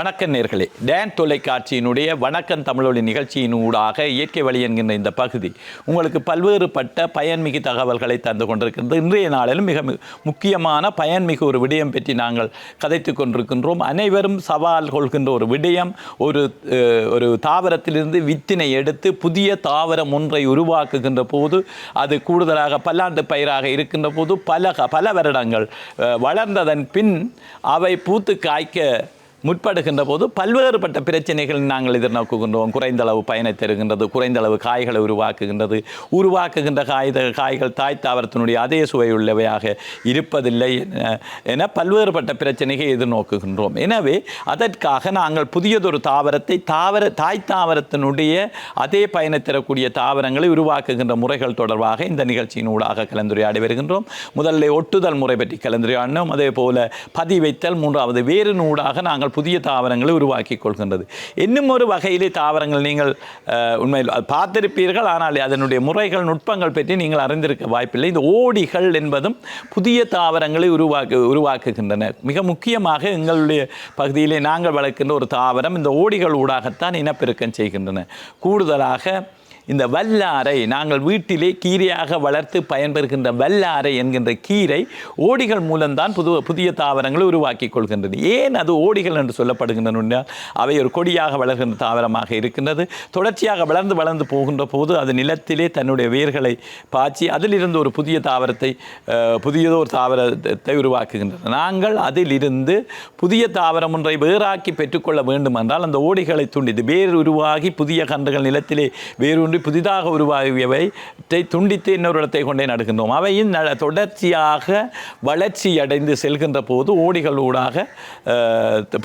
வணக்கம் நேர்களே. டேன் தொலைக்காட்சியினுடைய வணக்கம் தமிழொலி நிகழ்ச்சியின் ஊடாக இயற்கை வழி என்கின்ற இந்த பகுதி உங்களுக்கு பல்வேறுபட்ட பயன்மிகு தகவல்களை தந்து கொண்டிருக்கின்றது. இன்றைய நாளிலும் மிக முக்கியமான பயன்மிகு ஒரு விடயம் பற்றி நாங்கள் கதைத்து கொண்டிருக்கின்றோம். அனைவரும் சவால் கொள்கின்ற ஒரு விடயம், ஒரு தாவரத்திலிருந்து வித்தினை எடுத்து புதிய தாவரம் ஒன்றை உருவாக்குகின்ற போது அது கூடுதலாக பல்லாண்டு பயிராக இருக்கின்ற போது பல வருடங்கள் வளர்ந்ததன் பின் அவை பூத்து காய்க்க முற்படுகின்ற போது பல்வேறுபட்ட பிரச்சனைகள் நாங்கள் எதிர்நோக்குகின்றோம். குறைந்த அளவு பயனை தருகின்றது, குறைந்த அளவு காய்களை உருவாக்குகின்ற காய்கள் தாய் தாவரத்தினுடைய அதே சுவையுள்ளவையாக இருப்பதில்லை என பல்வேறுபட்ட பிரச்சனைகளை எதிர்நோக்குகின்றோம். எனவே அதற்காக நாங்கள் புதியதொரு தாவரத்தை தாய் தாவரத்தினுடைய அதே பயனை தரக்கூடிய தாவரங்களை உருவாக்குகின்ற முறைகள் தொடர்பாக இந்த நிகழ்ச்சியின் ஊடாக கலந்துரையாடி வருகின்றோம். முதல்ல ஒட்டுதல் முறை பற்றி கலந்துரையாடினோம். அதே போல பதிவைத்தல், மூன்றாவது வேரின் ஊடாக நாங்கள் புதிய தாவரங்களை உருவாக்கி கொள்கின்றது. இன்னும் ஒரு வகையிலே தாவரங்கள் நீங்கள் உண்மையில் பார்த்திருப்பீர்கள், ஆனால் அதனுடைய முறைகள் நுட்பங்கள் பற்றி நீங்கள் அறிந்திருக்க வாய்ப்பில்லை. இந்த ஓடிகள் என்பதும் புதிய தாவரங்களை உருவாக்குகின்றன. மிக முக்கியமாக எங்களுடைய பகுதியிலே நாங்கள் வளர்க்கின்ற ஒரு தாவரம் இந்த ஓடிகள் ஊடாகத்தான் இனப்பெருக்கம் செய்கின்றன. கூடுதலாக இந்த வல்லாரை நாங்கள் வீட்டிலே கீரையாக வளர்த்து பயன்பெறுகின்ற வல்லாரை என்கின்ற கீரை ஓடிகள் மூலம்தான் புதிய தாவரங்களை உருவாக்கி கொள்கின்றது. ஏன் அது ஓடிகள் என்று சொல்லப்படுகின்றன? அவை ஒரு கொடியாக வளர்கின்ற தாவரமாக இருக்கின்றது. தொடர்ச்சியாக வளர்ந்து போகின்ற போது அது நிலத்திலே தன்னுடைய வேர்களை பாய்ச்சி அதிலிருந்து ஒரு புதியதொரு தாவரத்தை உருவாக்குகின்றன. நாங்கள் அதிலிருந்து புதிய தாவரம் ஒன்றை வேறாக்கி பெற்றுக்கொள்ள வேண்டும் என்றால் அந்த ஓடிகளை துண்டித்து வேர் உருவாகி புதிய கன்றுகள் நிலத்திலே வேறு புதிதாக உருவாகியவை துண்டித்து இன்னொரு இடத்தை கொண்டே நடுகின்றோம். அவையும் தொடர்ச்சியாக வளர்ச்சி அடைந்து செல்கின்ற போது ஓடிகள் ஊடாக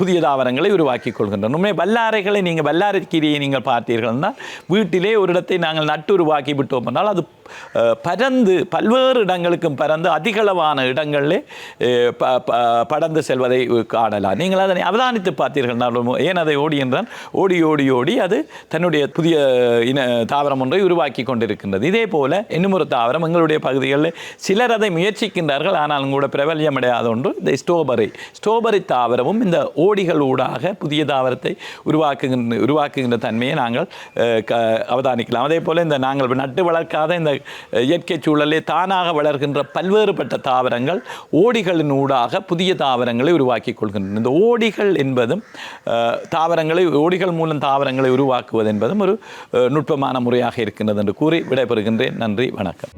புதிய தாவரங்களை உருவாக்கி கொள்கின்றன. வல்லாரைகளை வல்லாரை கீரையை நீங்கள் பார்த்தீர்கள் என்றால் வீட்டிலே ஒரு இடத்தை நாங்கள் நட்டு உருவாக்கி விட்டோம் என்றால் அது பறந்து பல்வேறு இடங்களுக்கும் பறந்து அதிகளவான இடங்களிலே படர்ந்து செல்வதை காணலாம். நீங்கள் அதனை அவதானித்து பார்த்தீர்கள். ஏன் அதை ஓடி என்றால் ஓடி அது தன்னுடைய புதிய தாவரம் ஒன்றை உருவாக்கி கொண்டிருக்கின்றது. இதே போல இன்னும் ஒரு தாவரம் எங்களுடைய பகுதிகளில் சிலர் அதை முயற்சிக்கின்றார்கள், ஆனால் கூட பிரபல்யமடையாத ஒன்று இந்த ஸ்ட்ராபெரி தாவரமும் இந்த ஓடிகள் ஊடாக புதிய தாவரத்தை உருவாக்குகின்ற தன்மையை நாங்கள் அவதானிக்கலாம். அதே போல இந்த நாங்கள் நட்டு வளர்க்காத இந்த இயற்கை சூழலே தானாக வளர்கின்ற பல்வேறுபட்ட தாவரங்கள் ஓடிகளின் ஊடாக புதிய தாவரங்களை உருவாக்கி கொள்கின்றன. இந்த ஓடிகள் என்பதும் ஓடிகள் மூலம் தாவரங்களை உருவாக்குவது என்பதும் ஒரு நுட்பமான முறையாக இருக்கின்றது என்று கூறி விடைபெறுகின்றேன். நன்றி, வணக்கம்.